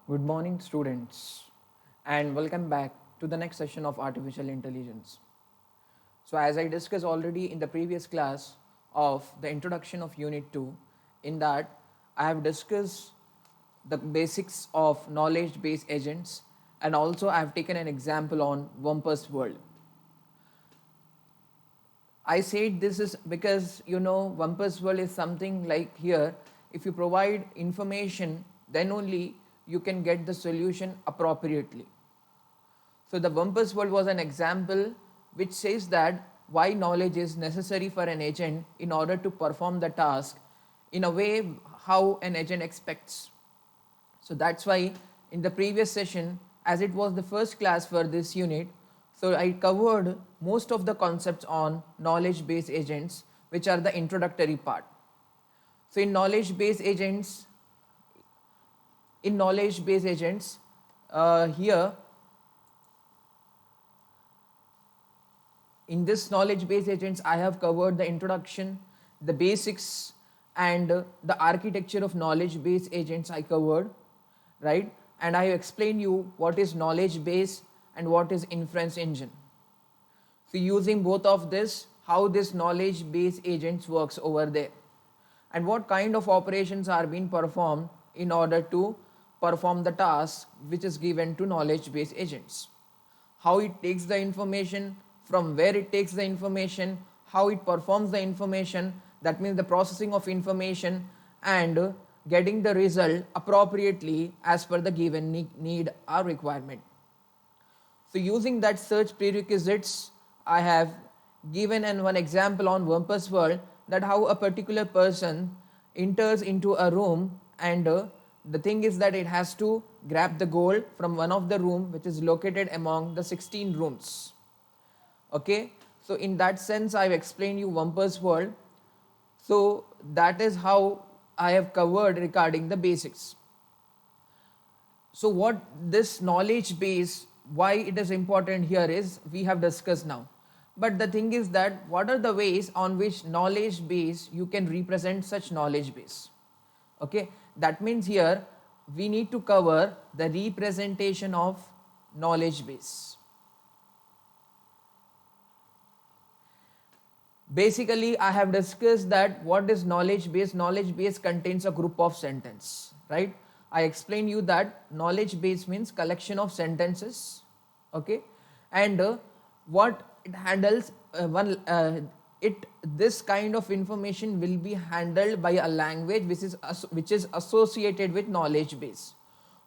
Good morning, students, and welcome back to the next session of Artificial Intelligence. So, as I discussed already in the previous class of the introduction of Unit 2, in that I have discussed the basics of knowledge based agents, and also I have taken an example on Wumpus world. I said this is because Wumpus world is something like here, if you provide information, then only you can get the solution appropriately. So the Wumpus world was an example which says that why knowledge is necessary for an agent in order to perform the task in a way how an agent expects. So that's why in the previous session, as it was the first class for this unit, so I covered most of the concepts on knowledge based agents, which are the introductory part. So in knowledge based agents, here in this knowledge based agents, I have covered the introduction, the basics, and the architecture of knowledge based agents I covered, right? And I have explained you what is knowledge base and what is inference engine. So using both of this, how this knowledge base agents works over there, and what kind of operations are being performed in order to perform the task which is given to knowledge base agents, how it takes the information, from where it takes the information, how it performs the information, that means the processing of information, and getting the result appropriately as per the given need or requirement. So using that search prerequisites, I have given one example on Wumpus world, that how a particular person enters into a room, and the thing is that it has to grab the gold from one of the room which is located among the 16 rooms. Okay, so in that sense I have explained you Wumpus world. So that is how I have covered regarding the basics. So what this knowledge base, why it is important here is we have discussed now. But the thing is that what are the ways on which knowledge base you can represent such knowledge base? Okay, that means here we need to cover the representation of knowledge base. Basically, I have discussed that what is knowledge base. Knowledge base contains a group of sentence, right? I explained you that knowledge base means collection of sentences, okay, and what it handles this kind of information will be handled by a language which is associated with knowledge base.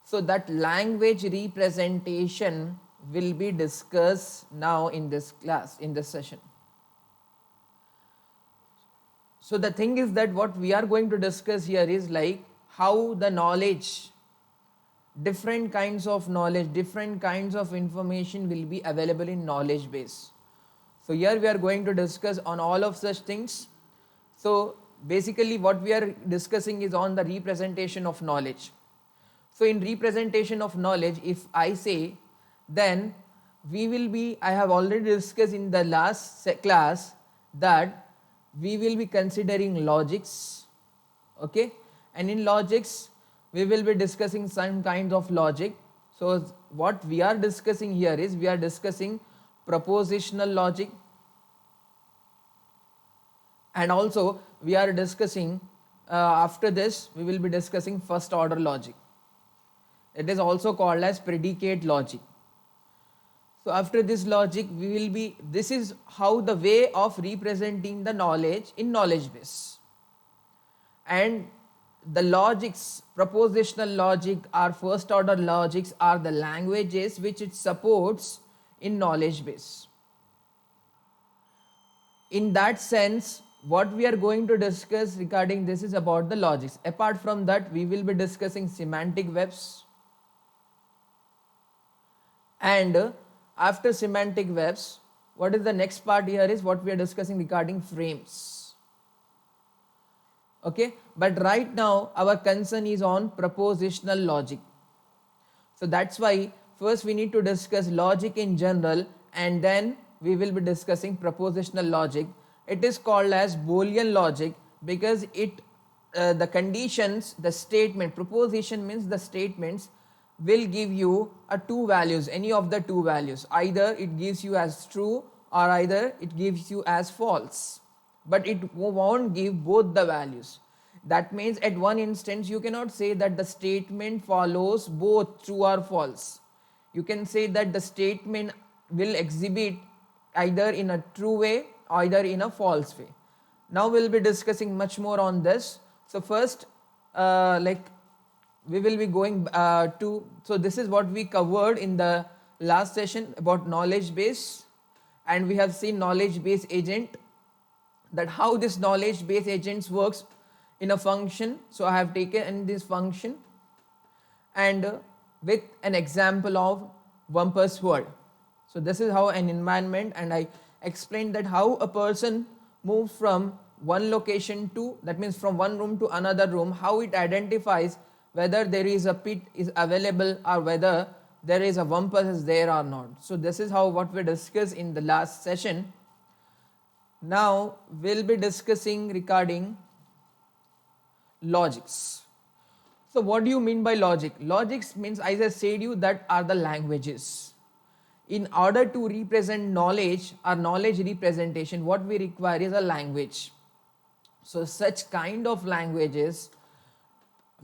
So that language representation will be discussed now in this class, in this session. So the thing is that what we are going to discuss here is like how the knowledge, different kinds of knowledge, different kinds of information will be available in knowledge base. So here we are going to discuss on all of such things. So basically what we are discussing is on the representation of knowledge. So in representation of knowledge, if I say, then I have already discussed in the last class that we will be considering logics, okay, and in logics we will be discussing some kinds of logic. So what we are discussing here is we are discussing propositional logic, and also we are discussing after this we will be discussing first order logic. It is also called as predicate logic. So after this logic, this is how the way of representing the knowledge in knowledge base. And the logics, propositional logic or first order logics are the languages which it supports in knowledge base. In that sense, what we are going to discuss regarding this is about the logics. Apart from that, we will be discussing semantic webs, and after semantic webs, what is the next part here is what we are discussing regarding frames. Okay, but right now our concern is on propositional logic. So that's why first we need to discuss logic in general, and then we will be discussing propositional logic. It is called as Boolean logic because the conditions, the statement, proposition means the statements, will give you a two values, any of the two values. Either it gives you as true or either it gives you as false, but it won't give both the values. That means at one instance you cannot say that the statement follows both true or false. You can say that the statement will exhibit either in a true way or either in a false way. Now we'll be discussing much more on this. So first, we will be going so this is what we covered in the last session about knowledge base, and we have seen knowledge base agent, that how this knowledge base agents works in a function. So I have taken this function and with an example of Wumpus word. So this is how an environment, and I explained that how a person moves from one location to, that means from one room to another room, how it identifies whether there is a pit is available or whether there is a Wumpus is there or not. So this is how what we discussed in the last session. Now we'll be discussing regarding logics. So what do you mean by logic? Logics means, as I said you, that are the languages. In order to represent knowledge or knowledge representation, what we require is a language. So such kind of languages.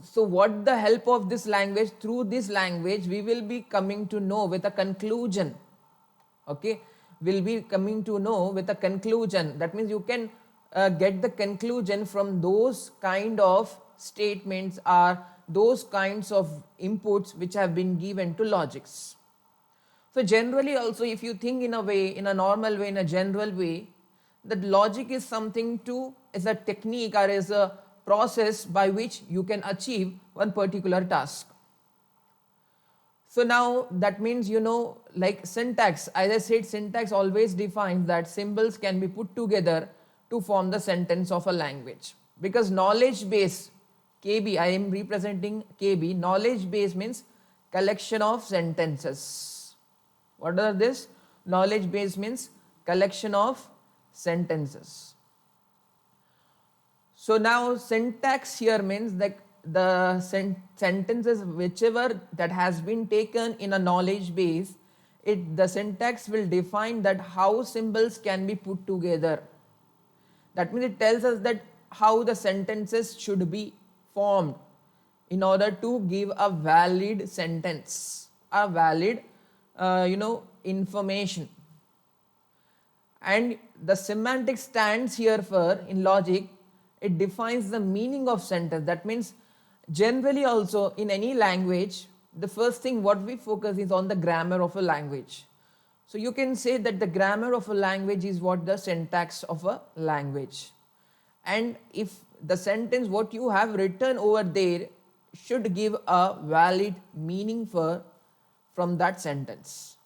So what the help of this language? Through this language we will be coming to know with a conclusion. Okay, we'll be coming to know with a conclusion. That means you can get the conclusion from those kind of statements or those kinds of inputs which have been given to logics. So generally also, if you think in a way, in a normal way, in a general way, that logic is something is a technique or is a process by which you can achieve one particular task. So now that means, like syntax, as I said, syntax always defines that symbols can be put together to form the sentence of a language. Because knowledge base, KB, I am representing KB, knowledge base means collection of sentences. What are this? Knowledge base means collection of sentences. So now syntax here means that the sentences whichever that has been taken in a knowledge base, the syntax will define that how symbols can be put together. That means it tells us that how the sentences should be formed in order to give a valid sentence, a valid information. And the semantic stands here for, in logic, it defines the meaning of sentence. That means generally also in any language, the first thing what we focus is on the grammar of a language. So you can say that the grammar of a language is what the syntax of a language. And if the sentence what you have written over there should give a valid meaning from that sentence.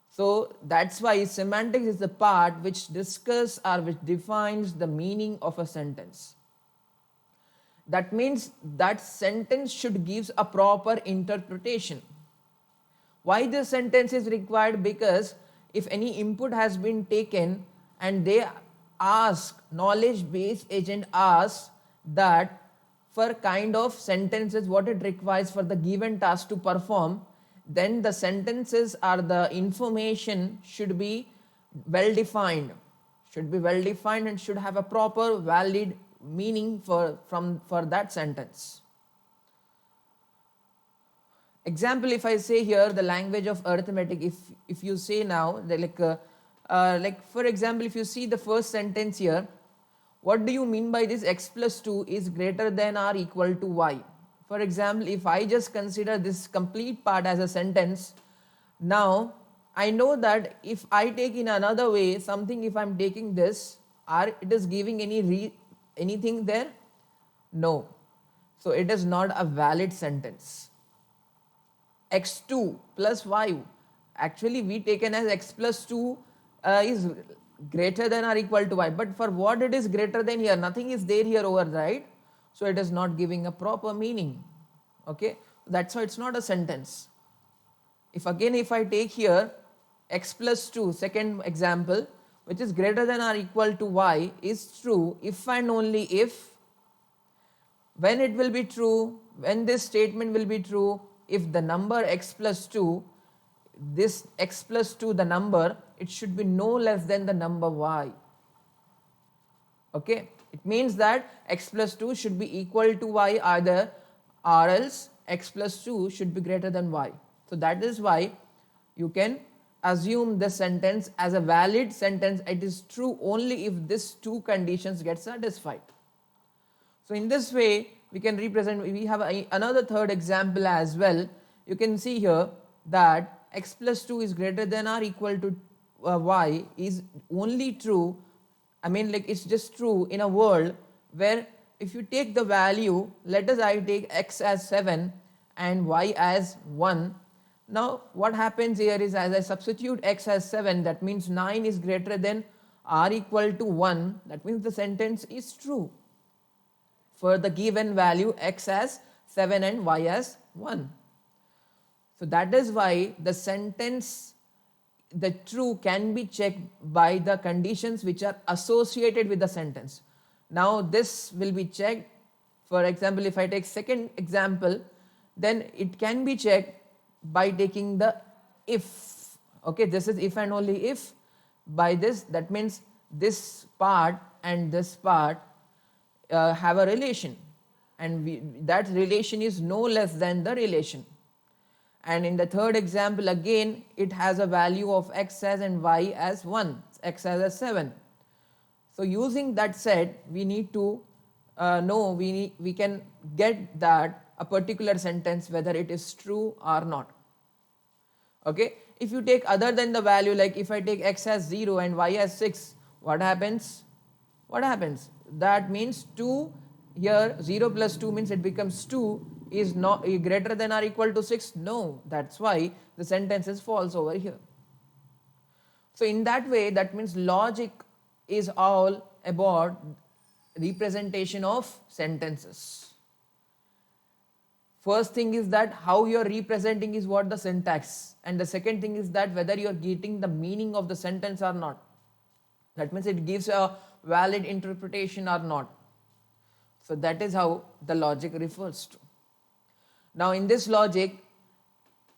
So that's why semantics is the part which discusses or which defines the meaning of a sentence. That means that sentence should give a proper interpretation. Why this sentence is required? Because if any input has been taken and they ask, knowledge base agent asks that for kind of sentences what it requires for the given task to perform, then the sentences or the information should be well defined, and should have a proper valid meaning for that sentence. Example, if I say here the language of arithmetic, if you say now like for example, if you see the first sentence here, what do you mean by this? X plus 2 is greater than or equal to y. For example, if I just consider this complete part as a sentence, now I know that if I take in another way something, if I'm taking this, are it is giving anything there? No. So it is not a valid sentence. X2 plus y, actually we taken as x plus 2 is greater than or equal to y, but for what it is greater than here, nothing is there here over, right? So it is not giving a proper meaning. Okay, that's why it's not a sentence. If I take here x plus 2, second example, which is greater than or equal to y, is true if and only if, when it will be true, when this statement will be true, if the number x plus 2, this x plus 2, the number, it should be no less than the number y. Okay, it means that x plus 2 should be equal to y either, or else x plus 2 should be greater than y. So that is why you can assume this sentence as a valid sentence. It is true only if these two conditions get satisfied. So in this way we can represent, we have another third example as well. You can see here that x plus 2 is greater than or equal to y is only true, I mean like it's just true in a world where if you take the value, let us I take x as 7 and y as 1. Now what happens here is, as I substitute x as 7, that means 9 is greater than or equal to 1, that means the sentence is true for the given value x as 7 and y as 1. So that is why the sentence, the true can be checked by the conditions which are associated with the sentence. Now this will be checked. For example, if I take second example, then it can be checked by taking the if. Okay, this is if and only if. By this, that means this part and this part have a relation, and that relation is no less than the relation. And in the third example again, it has a value of x as and y as 1, x as 7. So using that set, we need to know, we can get that a particular sentence whether it is true or not. Okay, if you take other than the value, like if I take x as 0 and y as 6, what happens? What happens? That means 2 here, 0 plus 2 means it becomes 2 is not greater than or equal to 6. No, that's why the sentence is false over here. So in that way, that means logic is all about representation of sentences. First thing is that how you are representing is what the syntax, and the second thing is that whether you are getting the meaning of the sentence or not. That means it gives a valid interpretation or not. So that is how the logic refers to. Now in this logic,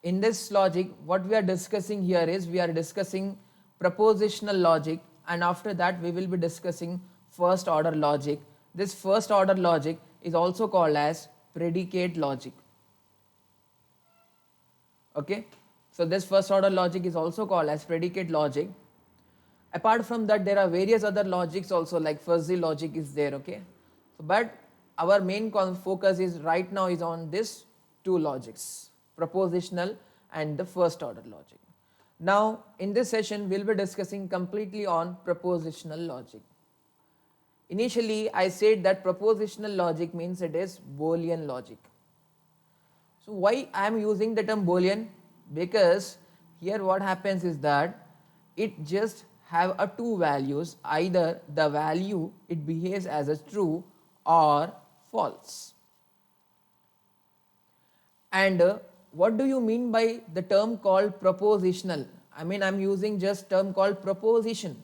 what we are discussing here is, we are discussing propositional logic, and after that we will be discussing first order logic. This first order logic is also called as predicate logic. Okay, so this first order logic is also called as predicate logic. Apart from that, there are various other logics also, like fuzzy logic is there. Okay, so, but our main focus is right now is on this two logics, propositional and the first order logic. Now in this session we'll be discussing completely on propositional logic. Initially I said that propositional logic means it is Boolean logic. So why I am using the term Boolean? Because here what happens is that it just have a two values, either the value it behaves as a true or false. And what do you mean by the term called propositional? I mean, I'm using just term called proposition.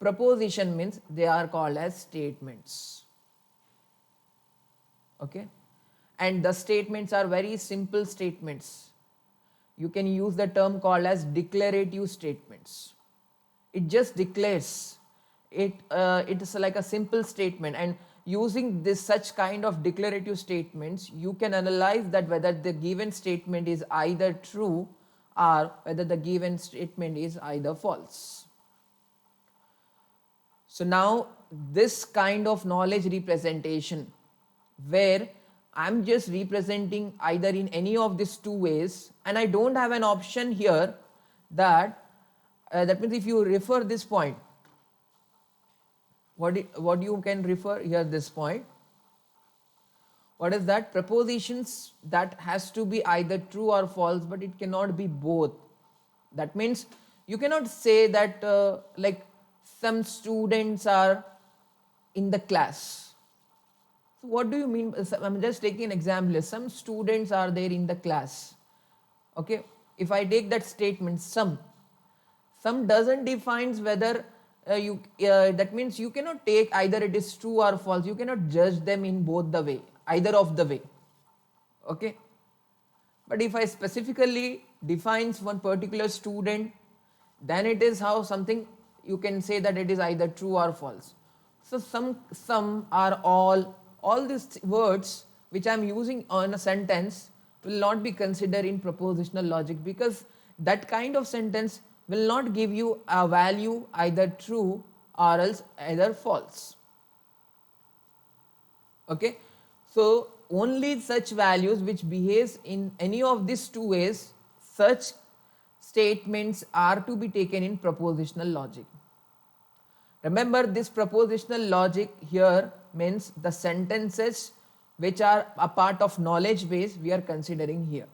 Proposition means they are called as statements. Okay, and the statements are very simple statements. You can use the term called as declarative statements. It just declares it. It is like a simple statement, and using this such kind of declarative statements, you can analyze that whether the given statement is either true or whether the given statement is either false. So now this kind of knowledge representation, where I'm just representing either in any of these two ways, and I don't have an option here that that means if you refer this point, what you can refer here, this point, what is that? Propositions that has to be either true or false, but it cannot be both. That means you cannot say that like some students are in the class. So what do you mean? I'm just taking an example. Some students are there in the class. Okay, if I take that statement, some doesn't defines whether that means you cannot take either it is true or false. You cannot judge them in both the way, either of the way. Okay, But if I specifically defines one particular student, then it is how something you can say that it is either true or false. So some are all these words which I am using on a sentence will not be considered in propositional logic, because that kind of sentence will not give you a value either true or else either false. Okay, so only such values which behaves in any of these two ways, such statements are to be taken in propositional logic. Remember, this propositional logic here means the sentences which are a part of knowledge base we are considering here.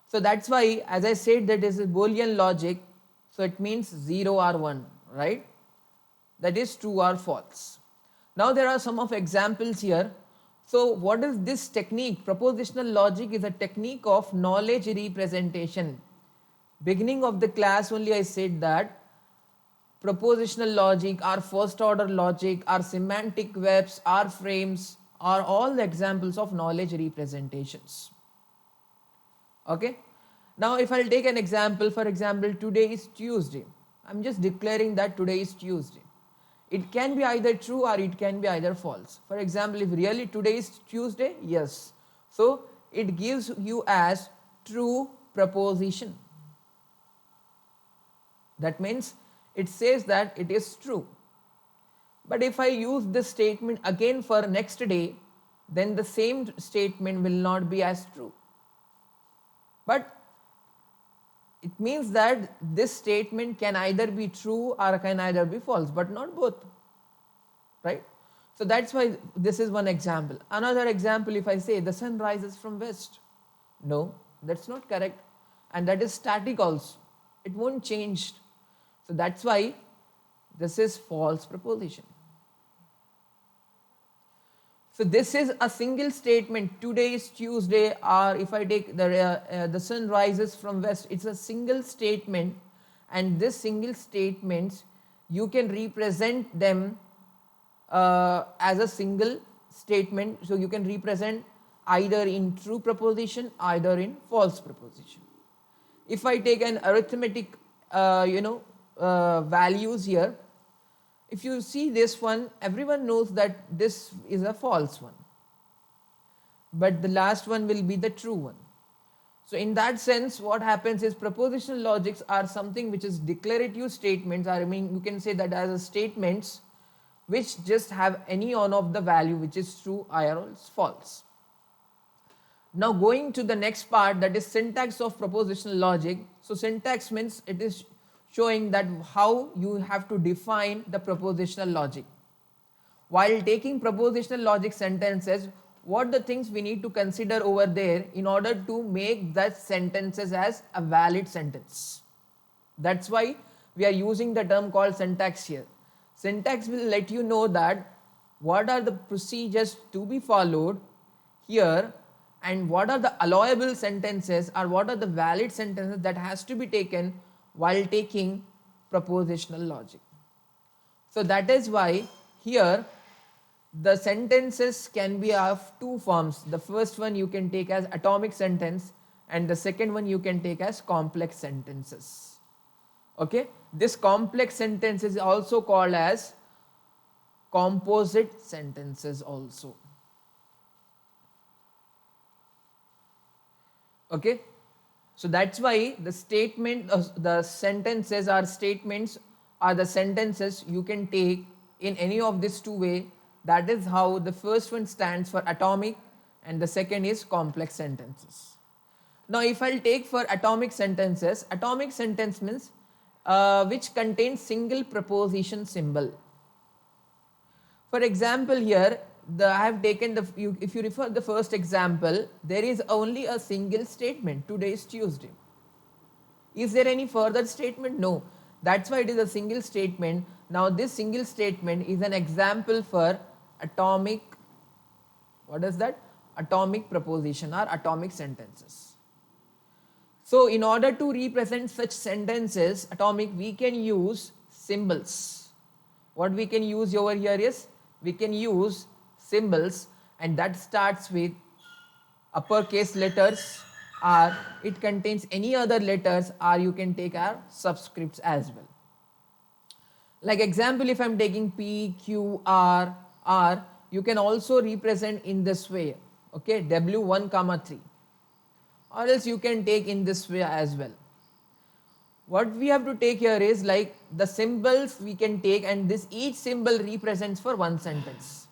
So that's why, as I said, that is a Boolean logic, so it means 0 or 1, right? That is true or false. Now there are some of examples here. So what is this technique? Propositional logic is a technique of knowledge representation. Beginning of the class only I said that propositional logic or first order logic or semantic webs or frames are all the examples of knowledge representations. Okay. Now if I'll take an example, for example, today is Tuesday. I'm just declaring that today is Tuesday. It can be either true or it can be either false. For example, if really today is Tuesday, yes. So it gives you as true proposition. That means it says that it is true. But if I use this statement again for next day, then the same statement will not be as true. But it means that this statement can either be true or can either be false, but not both, right? So that's why this is one example. Another example, if I say the sun rises from west, no, that's not correct, and that is static also. It won't change. So that's why this is false proposition. So this is a single statement, today is Tuesday, or if I take the sun rises from west, it's a single statement, and this single statements you can represent them as a single statement. So you can represent either in true proposition, either in false proposition. If I take an arithmetic values here, if you see this one, everyone knows that this is a false one, but the last one will be the true one. So in that sense, what happens is propositional logics are something which is declarative statements. I mean, you can say that as a statements which just have any one of the value which is true or else false. Now going to the next part, that is syntax of propositional logic. So syntax means it is showing that how you have to define the propositional logic. While taking propositional logic sentences, what the things we need to consider over there in order to make that sentences as a valid sentence. That's why we are using the term called syntax here. Syntax will let you know that what are the procedures to be followed here, and what are the allowable sentences or what are the valid sentences that has to be taken while taking propositional logic. So that is why here the sentences can be of two forms. The first one you can take as atomic sentence, and the second one you can take as complex sentences. Okay, this complex sentence is also called as composite sentences also. Okay, so that's why the statement, the sentences or statements are the sentences you can take in any of these two ways. That is how the first one stands for atomic and the second is complex sentences. Now if I'll take for atomic sentences, atomic sentence means which contains single proposition symbol. For example here, I have taken if you refer the first example, there is only a single statement, today is Tuesday. Is there any further statement? No. That's why it is a single statement. Now this single statement is an example for atomic, what is that? Atomic proposition or atomic sentences. So in order to represent such sentences, atomic, we can use symbols. What we can use over here is, we can use symbols, and that starts with uppercase letters or it contains any other letters, or you can take our subscripts as well. Like example, if I'm taking P, Q, R, you can also represent in this way, okay, W1 comma 3, or else you can take in this way as well. What we have to take here is like the symbols we can take, and this each symbol represents for one sentence,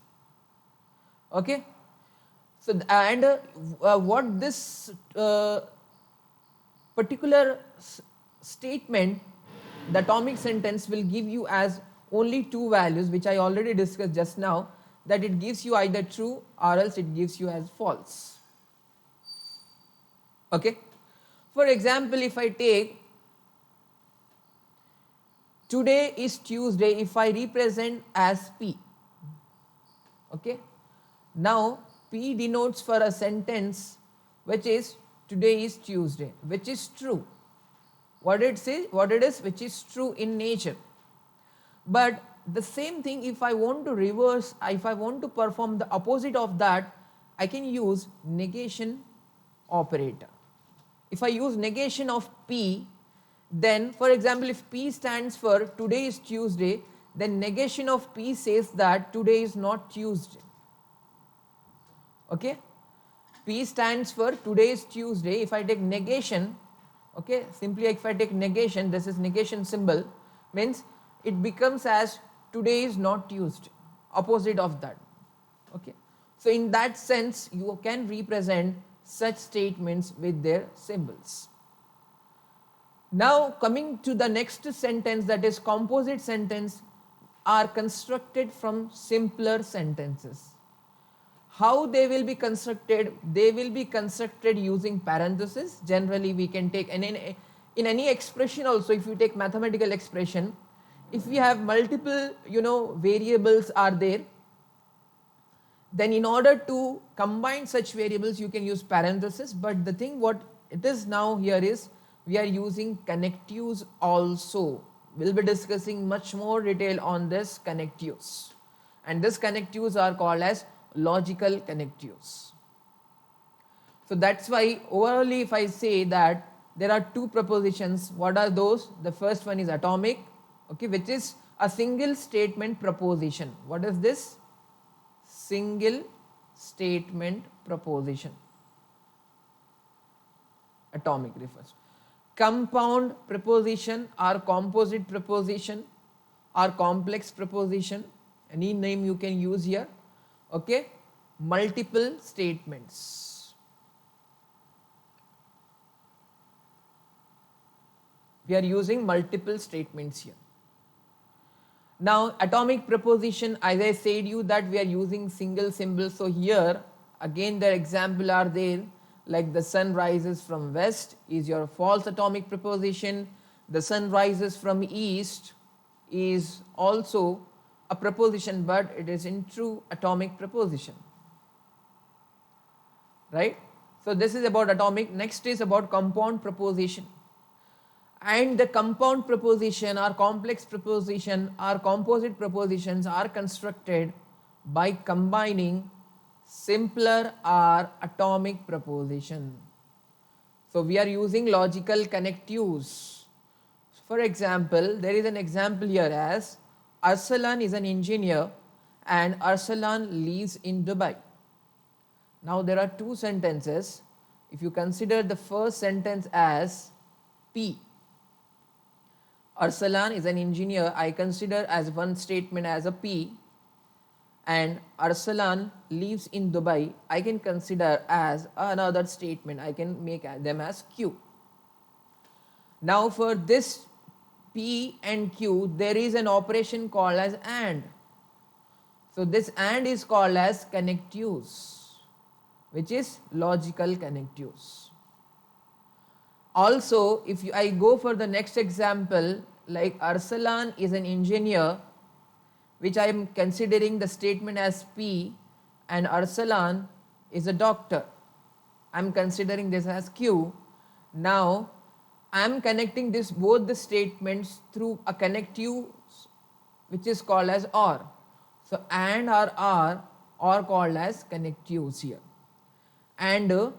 okay. So and what this particular statement, the atomic sentence will give you as only two values, which I already discussed just now, that it gives you either true or else it gives you as false, okay. For example, if I take today is Tuesday, if I represent as P, okay, now P denotes for a sentence which is today is Tuesday, which is true. What it is, which is true in nature. But the same thing, if I want to reverse, if I want to perform the opposite of that, I can use negation operator. If I use negation of P, then for example, if P stands for today is Tuesday, then negation of P says that today is not Tuesday, okay. P stands for today is Tuesday. If I take negation, okay, simply if I take negation, this is negation symbol, means it becomes as today is not Tuesday, opposite of that, okay. So in that sense, you can represent such statements with their symbols. Now coming to the next sentence, that is composite sentence, are constructed from simpler sentences. How they will be constructed? They will be constructed using parentheses. Generally we can take in any expression also, if you take mathematical expression, if we have multiple variables are there, then in order to combine such variables you can use parentheses. But the thing what it is now here is we are using connectives also. We'll be discussing much more detail on this connectives, and this connectives are called as logical connectives. So that's why overall if I say that there are two propositions, what are those? The first one is atomic, okay, which is a single statement proposition. What is this? Single statement proposition. Atomic refers. Compound proposition or composite proposition or complex proposition, any name you can use here, okay. Multiple statements. We are using multiple statements here. Now atomic proposition, as I said you that we are using single symbol. So here again the example are there, like the sun rises from west is your false atomic proposition. The sun rises from east is also a proposition, but it is in true atomic proposition, right. So this is about atomic. Next is about compound proposition. And the compound proposition or complex proposition or composite propositions are constructed by combining simpler or atomic proposition. So we are using logical connectives. For example, there is an example here as Arsalan is an engineer and Arsalan lives in Dubai. Now there are two sentences. If you consider the first sentence as P, Arsalan is an engineer, I consider as one statement as a P, and Arsalan lives in Dubai, I can consider as another statement, I can make them as Q. Now for this P and Q, there is an operation called as AND. So this AND is called as connectives, which is logical connectives. Also, if I go for the next example, like Arsalan is an engineer, which I am considering the statement as P, and Arsalan is a doctor, I am considering this as Q. Now I am connecting both the statements through a connective which is called as OR. So AND or OR are called as connectives here. And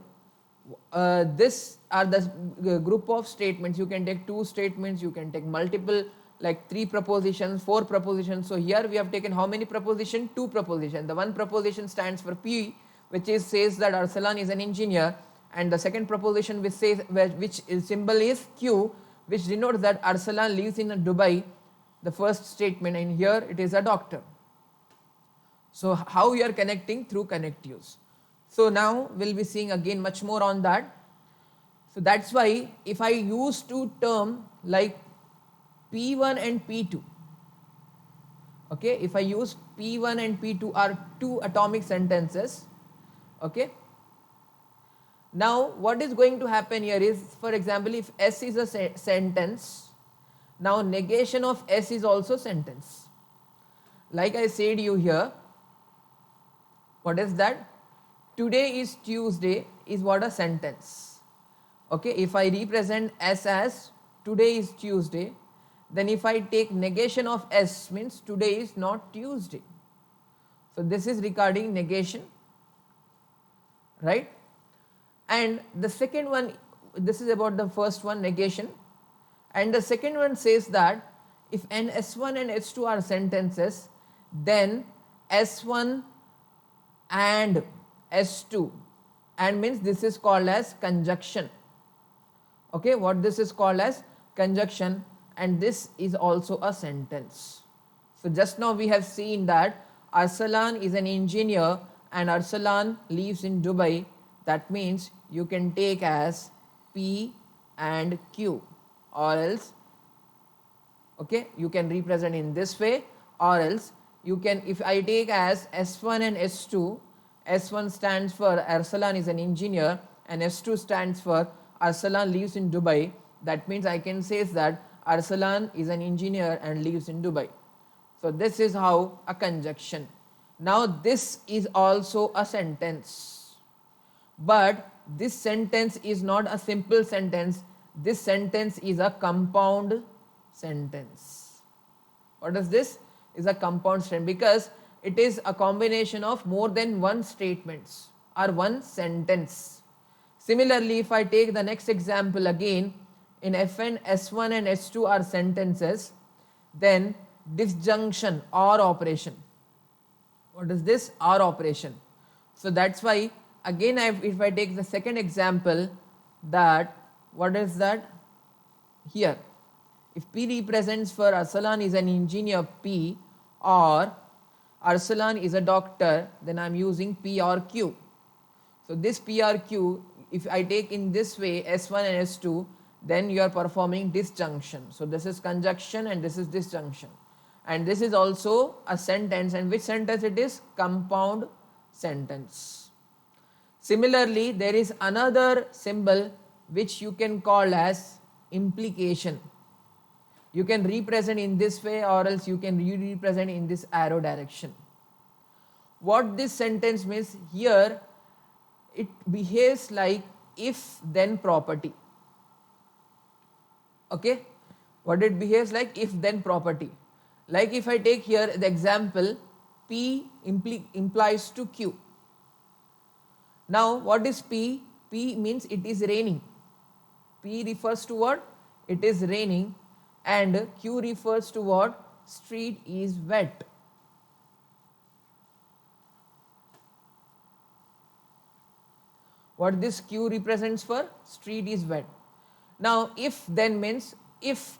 This are the group of statements. You can take two statements, you can take multiple, like three propositions, four propositions. So here we have taken how many proposition? Two proposition. The one proposition stands for P, which is says that Arsalan is an engineer, and the second proposition which says, which is symbol is Q, which denotes that Arsalan lives in Dubai. The first statement, and here it is a doctor. So how you are connecting? Through connectives. So now we'll be seeing again much more on that. So that's why if I use two term like P1 and P2, okay, if I use P1 and P2 are two atomic sentences, okay. Now what is going to happen here is, for example, if S is a sentence, now negation of S is also sentence. Like I said you here, what is that? Today is Tuesday is what? A sentence. Okay, if I represent S as today is Tuesday, then if I take negation of S means today is not Tuesday. So this is regarding negation, right? And the second one, this is about the first one, negation. And the second one says that if an S1 and S2 are sentences, then S1 and S2, and means this is called as conjunction. Okay, what this is called as conjunction, and this is also a sentence. So just now we have seen that Arsalan is an engineer and Arsalan lives in Dubai. That means you can take as P and Q, or else, okay, you can represent in this way, or else you can, if I take as S1 and S2, S1 stands for Arsalan is an engineer and S2 stands for Arsalan lives in Dubai. That means I can say that Arsalan is an engineer and lives in Dubai. So this is how a conjunction. Now this is also a sentence, but this sentence is not a simple sentence. This sentence is a compound sentence. What is this? Is a compound sentence, because it is a combination of more than one statements or one sentence. Similarly, if I take the next example again, in Fn, S1 and S2 are sentences, then disjunction or operation. What is this? Or operation. So that's why again if I take the second example, that what is that? Here, if P represents for Arsalan is an engineer P, or Arsalan is a doctor, then I am using P or Q. So this P or Q, if I take in this way S1 and S2, then you are performing disjunction. So this is conjunction and this is disjunction. And this is also a sentence, and which sentence it is? Compound sentence. Similarly, there is another symbol which you can call as implication. You can represent in this way, or else you can represent in this arrow direction. What this sentence means here, it behaves like if then property. Okay, what it behaves like? If then property. Like if I take here the example, P implies to Q. Now what is P? P means it is raining. P refers to what? It is raining. And Q refers to what? Street is wet. What this Q represents for? Street is wet. Now if then means if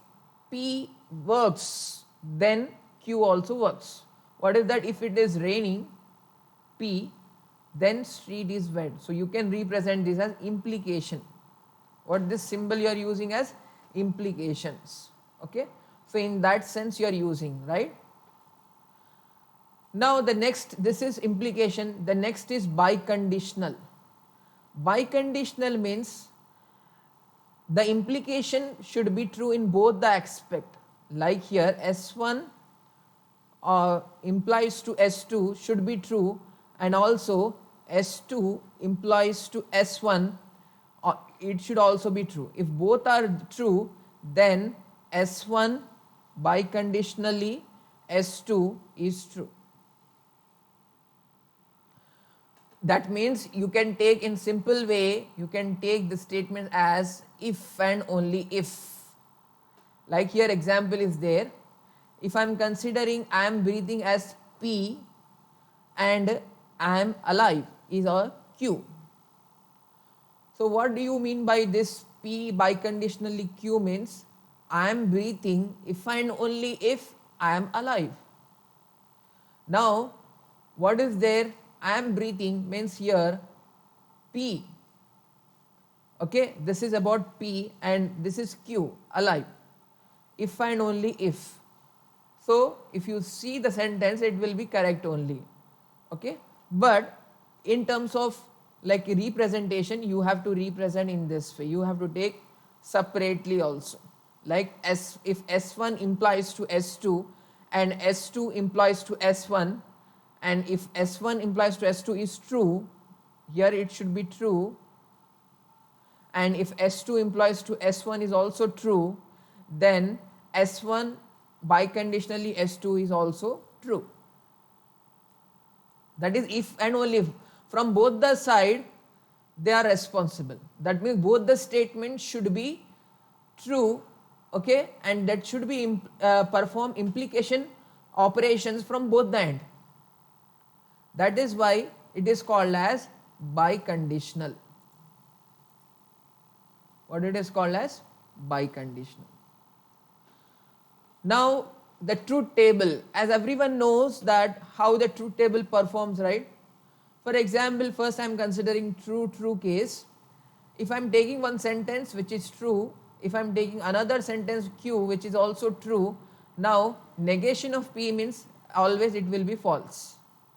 P works, then Q also works. What is that? If it is raining, P, then street is wet. So you can represent this as implication. What this symbol you are using as? Implications. Okay, so in that sense you are using, right? Now the next, this is implication. The next is biconditional. Biconditional means the implication should be true in both the aspect. Like here S1 implies to S2 should be true, and also S2 implies to S1, it should also be true. If both are true, then S1 biconditionally, S2 is true. That means you can take in simple way, you can take the statement as if and only if. Like here example is there. If I am considering I am breathing as P and I am alive is a Q. So what do you mean by this P biconditionally Q means I am breathing if and only if I am alive. Now what is there? I am breathing means here P. Okay, this is about P and this is Q, alive. If and only if. So if you see the sentence, it will be correct only. Okay, but in terms of like representation, you have to represent in this way. You have to take separately also. Like if S1 implies to S2 and S2 implies to S1, and if S1 implies to S2 is true, here it should be true, and if S2 implies to S1 is also true, then S1 biconditionally S2 is also true. That is if and only if. From both the side they are responsible. That means both the statements should be true, okay, and that should be perform implication operations from both the end. That is why it is called as biconditional. What it is called as? Biconditional. Now the truth table, as everyone knows that how the truth table performs, right? For example, first I am considering true case. If I am taking one sentence which is true, if I am taking another sentence Q which is also true, now negation of P means always it will be false.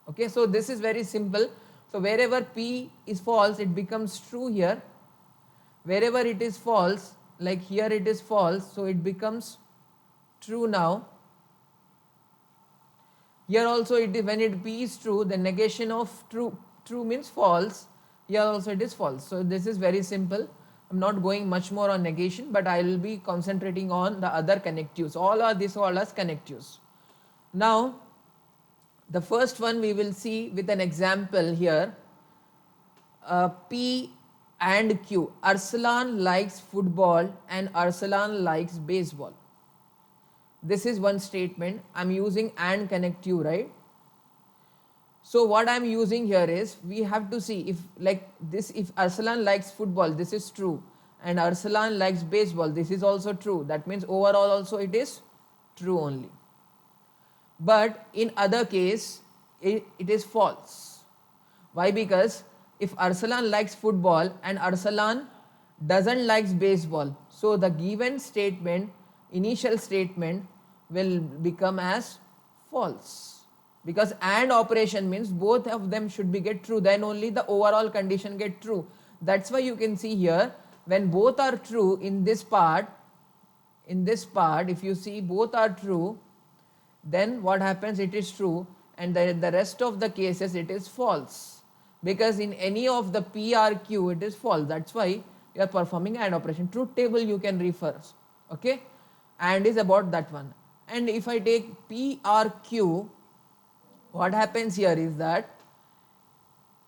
Okay, so this is very simple. So wherever P is false, it becomes true here. Wherever it is false, like here it is false, so it becomes true now. Here also it is, when it P is true, the negation of true means false. Here also it is false. So this is very simple. I am not going much more on negation, but I will be concentrating on the other connectives. All are connectives. Now the first one we will see with an example here. P and Q. Arsalan likes football and Arsalan likes baseball. This is one statement. I am using and connective, right? So what I am using here is, we have to see if like this, if Arsalan likes football, this is true, and Arsalan likes baseball, this is also true. That means overall also it is true only. But in other case it is false. Why? Because if Arsalan likes football and Arsalan doesn't like baseball, so the given statement, initial statement, will become as false, because and operation means both of them should be get true, then only the overall condition get true. That's why you can see here, when both are true in this part, if you see both are true, then what happens, it is true, and the rest of the cases it is false, because in any of the P or Q it is false. That's why you are performing AND operation. Truth table you can refer, okay, and is about that one. And if I take P or Q, what happens here is that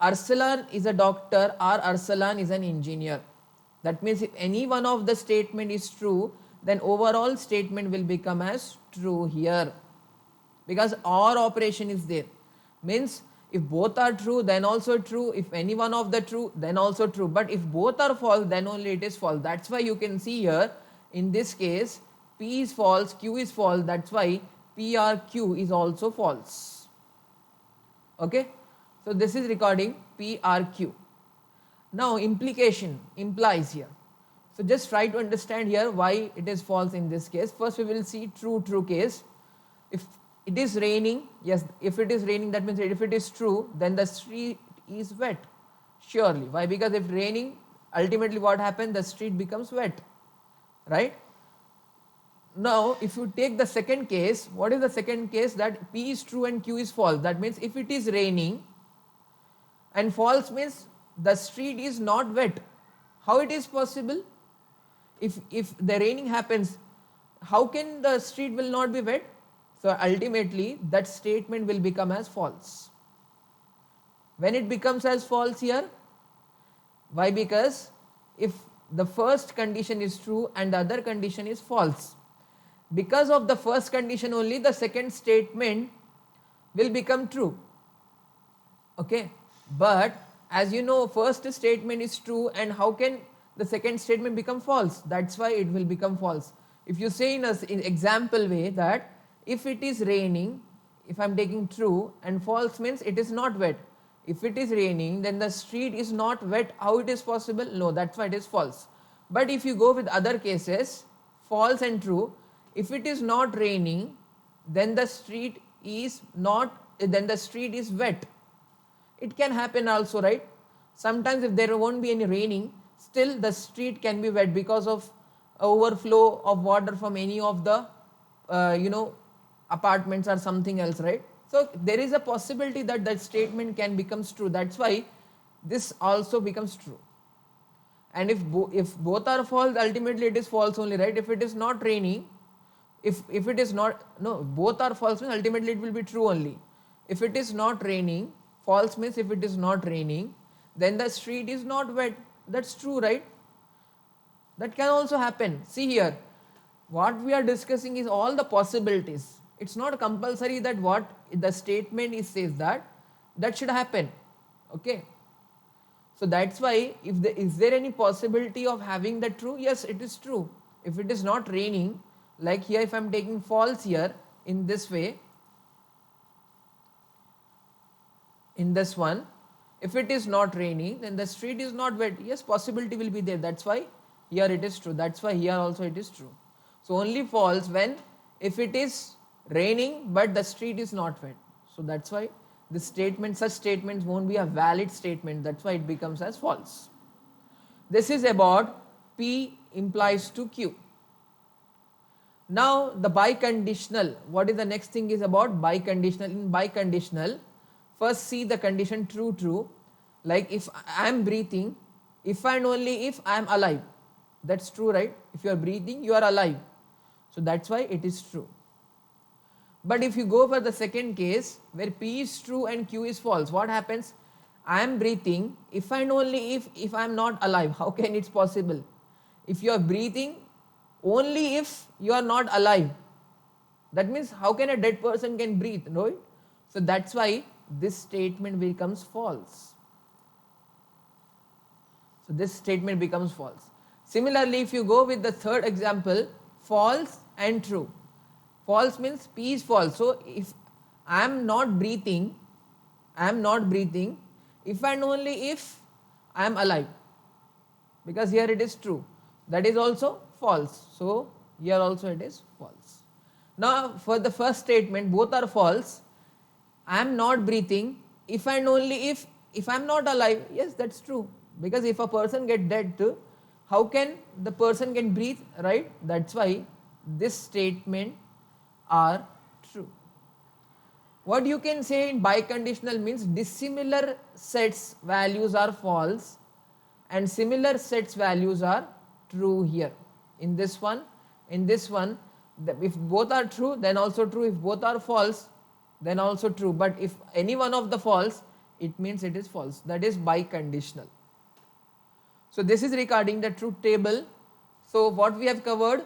Arsalan is a doctor or Arsalan is an engineer. That means if any one of the statement is true, then overall statement will become as true here, because OR operation is there. Means if both are true, then also true. If any one of the true, then also true. But if both are false, then only it is false. That's why you can see here, in this case, P is false, Q is false. That's why P or Q is also false. Okay. So this is regarding P or Q. Now implication, implies here. So just try to understand here why it is false in this case. First we will see true case. If it is raining, yes, if it is raining, that means if it is true, then the street is wet. Surely. Why? Because if raining, ultimately what happens, the street becomes wet. Right? Now if you take the second case, what is the second case? That P is true and Q is false. That means if it is raining, and false means the street is not wet. How it is possible? If the raining happens, how can the street will not be wet? So ultimately that statement will become as false. When it becomes as false here? Why? Because if the first condition is true and the other condition is false, because of the first condition only the second statement will become true. Okay, but as you know, first statement is true, and how can the second statement become false? That's why it will become false. If you say in example way that if it is raining, if I am taking true, and false means it is not wet. If it is raining, then the street is not wet. How it is possible? No, that's why it is false. But if you go with other cases, false and true, if it is not raining, then the street is wet. It can happen also, right? Sometimes if there won't be any raining, still the street can be wet because of overflow of water from any of the apartments or something else, right? So there is a possibility that that statement can become true. That's why this also becomes true. And if both are false, ultimately it is false only, right? If it is not raining, if it is not, no, both are false means ultimately it will be true only. If it is not raining, false means if it is not raining, then the street is not wet. That's true, right? That can also happen. See here, what we are discussing is all the possibilities. It's not compulsory that what the statement says that should happen. Okay. So that's why is there any possibility of having that true? Yes, it is true. If it is not raining, like here if I am taking false here in this way, in this one, if it is not raining, then the street is not wet. Yes, possibility will be there. That's why here it is true. That's why here also it is true. So only false when if it is raining but the street is not wet. So that's why this statement, such statements won't be a valid statement. That's why it becomes as false. This is about P implies to Q. Now the biconditional. What is the next thing is about biconditional. In biconditional, first see the condition true, true. Like if I am breathing, if and only if I am alive. That's true, right? If you are breathing, you are alive. So that's why it is true. But if you go for the second case where P is true and Q is false, what happens? I am breathing if and only if I am not alive. How can it possible? If you are breathing only if you are not alive, that means how can a dead person can breathe, right? So that's why this statement becomes false. So this statement becomes false. Similarly, if you go with the third example, false and true. False means P is false. So if I am not breathing, if and only if I am alive. Because here it is true. That is also false. So here also it is false. Now for the first statement, both are false. I am not breathing if and only if I am not alive. Yes, that's true. Because if a person get dead, how can the person can breathe, right? That's why this statement are true. What you can say in biconditional means dissimilar sets values are false and similar sets values are true here. In this one, if both are true, then also true. If both are false, then also true. But if any one of the false, it means it is false. That is biconditional. So this is regarding the truth table. So what we have covered?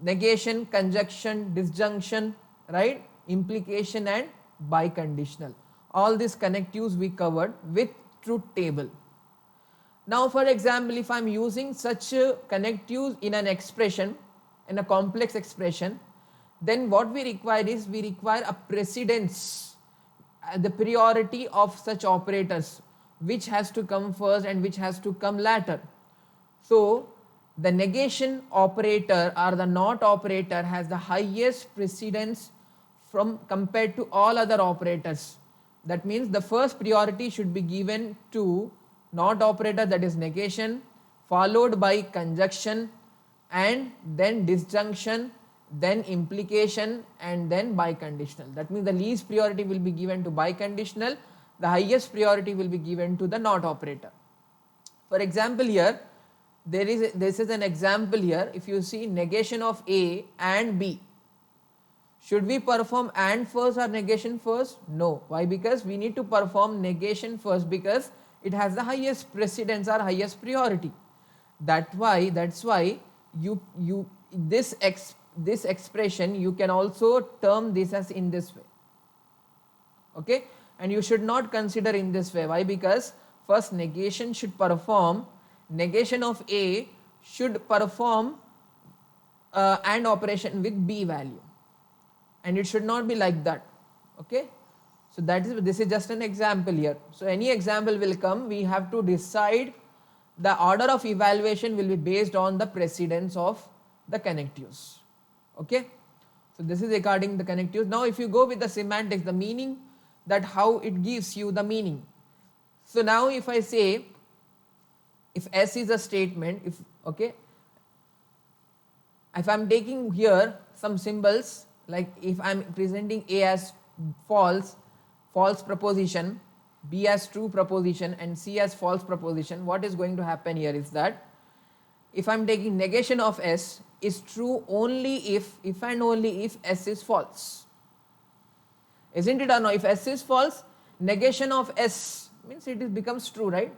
Negation, conjunction, disjunction, right? Implication and biconditional. All these connectives we covered with truth table. Now for example, if I am using such connectives in an expression, in a complex expression, then what we require is we require a precedence, the priority of such operators, which has to come first and which has to come later. So the negation operator or the not operator has the highest precedence from compared to all other operators. That means the first priority should be given to not operator, that is negation, followed by conjunction and then disjunction, then implication and then biconditional. That means the least priority will be given to biconditional, the highest priority will be given to the not operator. For example here, this is an example here. If you see negation of A and B Should we perform and first or negation first? No. Why? Because we need to perform negation first because it has the highest precedence or highest priority. That's why this expression you can also term this as in this way. Okay, and you should not consider in this way. Why? Because first negation should perform, negation of A should perform AND operation with B value, and it should not be like that. Okay, so this is just an example here. So any example will come, we have to decide the order of evaluation will be based on the precedence of the connectives. Okay, so this is regarding the connectives. Now if you go with the semantics, the meaning, that how it gives you the meaning. So now if I say, if S is a statement, if I'm taking here some symbols, like if I'm presenting A as false proposition, B as true proposition, and C as false proposition, what is going to happen here is that if I'm taking negation of S is true only if and only if S is false. Isn't it or no? If S is false, negation of S means it becomes true, right?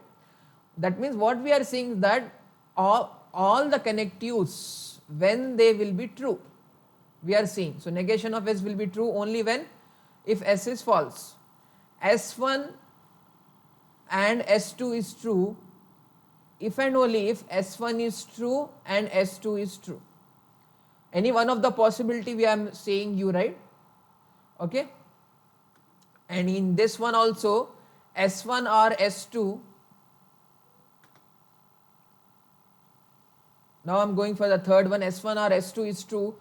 That means what we are saying is that all the connectives, when they will be true, we are seeing. So negation of S will be true only when if S is false. S1 and S2 is true if and only if S1 is true and S2 is true. Any one of the possibility we are saying you, right? Okay. And in this one also, S1 or S2, now I am going for the third one, S1 or S2 is true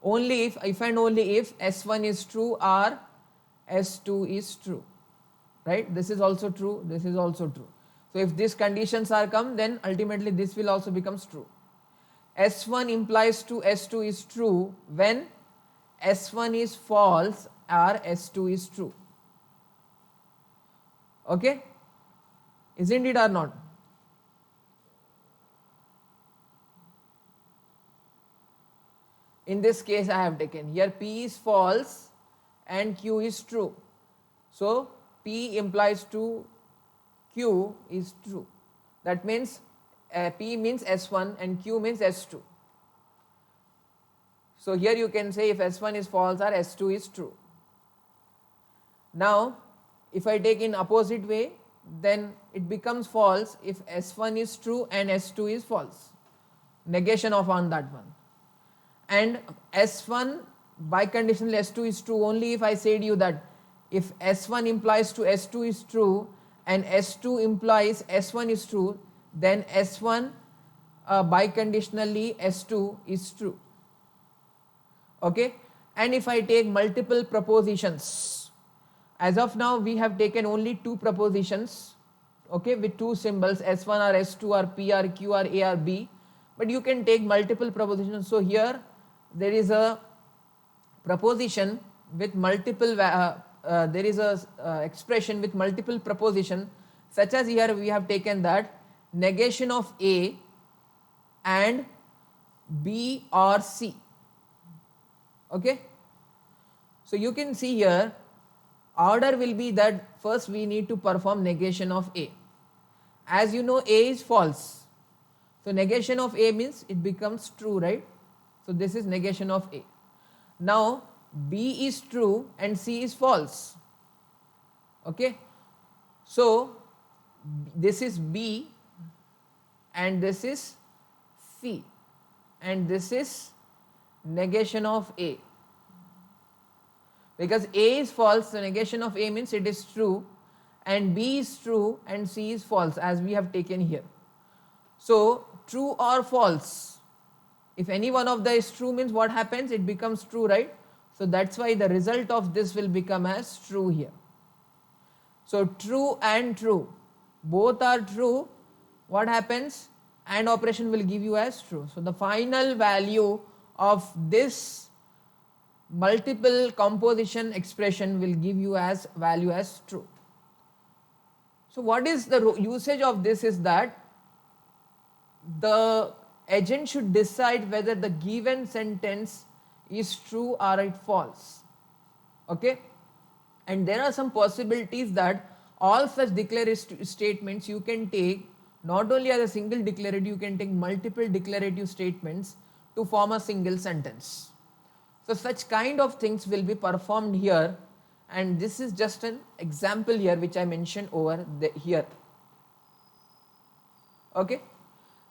only if and only if S1 is true or S2 is true, right? This is also true, this is also true. So if these conditions are come, then ultimately this will also becomes true. S1 implies to S2 is true when S1 is false or S2 is true. Okay, isn't it or not? In this case I have taken here P is false and Q is true. So P implies to Q is true. That means P means S1 and Q means S2. So here you can say if S1 is false or S2 is true. Now if I take in opposite way, then it becomes false if S1 is true and S2 is false. Negation of on that one. And S1 biconditional S2 is true only if I said you that if S1 implies to S2 is true and S2 implies S1 is true, then S1 biconditionally S2 is true. Okay, and if I take multiple propositions, as of now we have taken only two propositions, okay, with two symbols S1 or S2 or P or Q or A or B, but you can take multiple propositions. So here there is a proposition with multiple there is a expression with multiple proposition, such as here we have taken that negation of A and B or C. Okay, so you can see here order will be that first we need to perform negation of A. As you know, A is false, so negation of A means it becomes true, right? So this is negation of A. Now B is true and C is false. Okay, so this is B and this is C and this is negation of A. Because A is false, so negation of A means it is true, and B is true and C is false, as we have taken here. So true or false, if any one of them is true means what happens, it becomes true, right? So that's why the result of this will become as true here. So true and true, both are true, what happens, AND operation will give you as true. So the final value of this multiple composition expression will give you as value as true. So what is the usage of this is that the agent should decide whether the given sentence is true or it false. Okay, and there are some possibilities that all such declarative statements you can take not only as a single declarative, you can take multiple declarative statements to form a single sentence. So such kind of things will be performed here, and this is just an example here which I mentioned over here. Okay,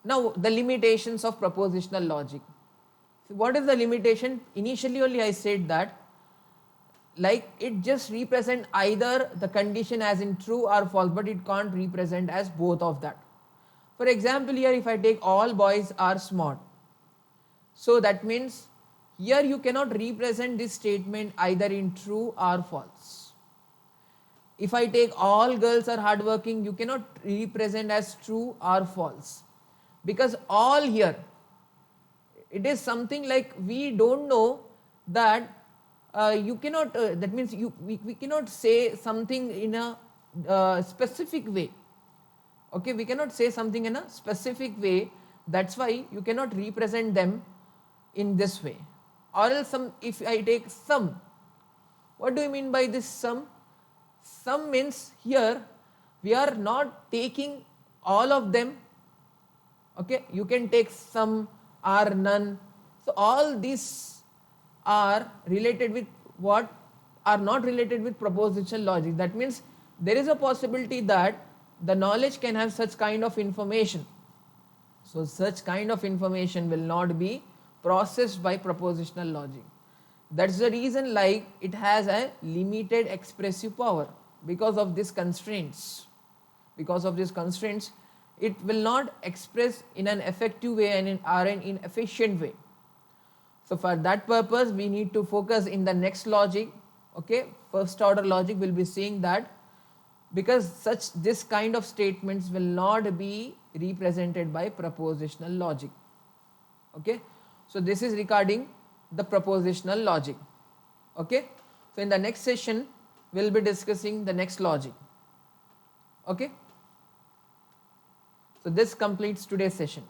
now the limitations of propositional logic. So what is the limitation? Initially only I said that like it just represent either the condition as in true or false, but it can't represent as both of that. For example, here if I take all boys are smart, so that means here you cannot represent this statement either in true or false. If I take all girls are hardworking, you cannot represent as true or false, because all here it is something like we don't know that you cannot that means we cannot say something in a specific way. Okay, we cannot say something in a specific way, that's why you cannot represent them in this way. Or else if I take some, what do you mean by this sum? Sum means here we are not taking all of them. Okay, you can take some or none. So all these are related with what? Are not related with propositional logic. That means there is a possibility that the knowledge can have such kind of information. So such kind of information will not be processed by propositional logic. That's the reason like it has a limited expressive power because of these constraints. Because of these constraints, it will not express in an effective way and in an inefficient way. So for that purpose, we need to focus in the next logic. Okay, first order logic will be seeing that because this kind of statements will not be represented by propositional logic. Okay, so this is regarding the propositional logic. Okay, so in the next session we'll be discussing the next logic. Okay, so this completes today's session.